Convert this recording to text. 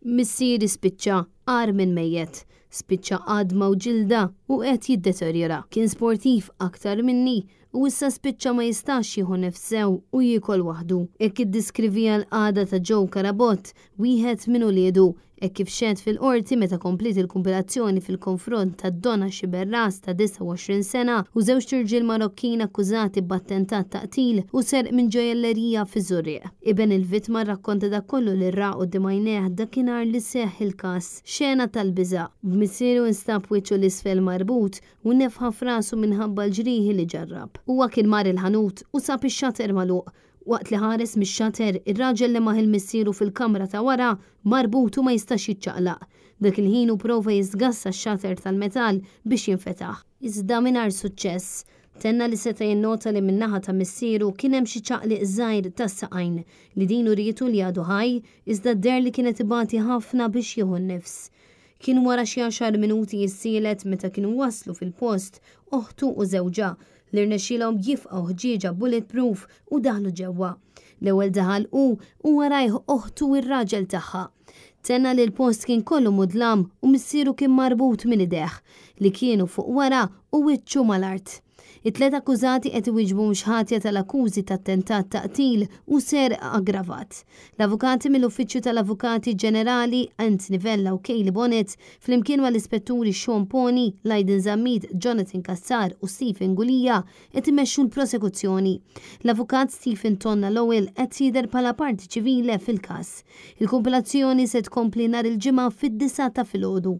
Missieri spiċċa għar minn mejjet, spiċċa għadma u ġilda u qed jiddeterjora. Kien sportiv aktar minni u issa spiċċa ma jistax jieħu nefsew u jiekol waħdu. Hekk iddiskrivija l-qagħda ta' Joe Karabot, wieħed minn uliedu, hekk kif xehed fil-qorti meta komplit il-kumpilazzjoni fil-konfront ta' Donna Xiberras ta' 29 sena u żewġ irġiel Marokkin akkużati b'attentat ta' qtil u serq minn ġojellerija fi Żurrieq. Iben il-vittma rrakkonta dak kollu li raq quddiem għajnejh dakinhar li seħħ il-każ. Xena tal-biża' b'missieru instab wiċċu l-isfel marbut u nefħa f'rasu minħabba l-ġrieħi li ġarrab. Huwa kien mar il-ħanut u sab ix-xater magħluq. Waqt li ħares mix-xater, ir-raġel li maħil missieru fil-kamra ta' wara marbut u ma jistax jiċċaqlaq. Dak il-ħin hu prova jiżgassa x-xater tal-metall biex jinfetaħ. Iżda mingħajr suċċess. Tenna li seta' jinnota li min-naħa ta' missieru kien hemm xi ċaqliq żgħir tas-saqajn li din urietu li għadu ħaj iżda d-der li kienet ibati ħafna biex jieħu nnifs. Kien wara xi 10 minuti jissielet meta kienu waslu fil-post oħtu u żewġa li rnexxielhom jifqgħu ħġieġa bulletproof u daħlu ġewwa. L-ewwel daħal u warajh oħtu ir-raġel tagħha. Tenna li l-post kien kollu mudlam u missieru kien marbut minn idejh li kienu fuq wara u wiċċu mal-art. It-tlet akkużati qed iwieġbu mxħatja tal-akkużi tat-tentat ta' qtil u serq aggravat. L-avukati mill-Uffiċċju tal-Avukati Ġenerali Anthony Vella u Kayleigh Bonnet flimkien mal-ispetturi Sean Pony, Laiden Zammit, Jonathan Kassar u Stephen Gulija qed imexxu l-prosekuzzjoni. L-avukat Stephen Tonna l-ewwel qed jidher bħala parti ċivile fil-każ. Il-kumpilazzjoni se tkompli nhar il-ġimgħa fid-9 ta' filgħodu.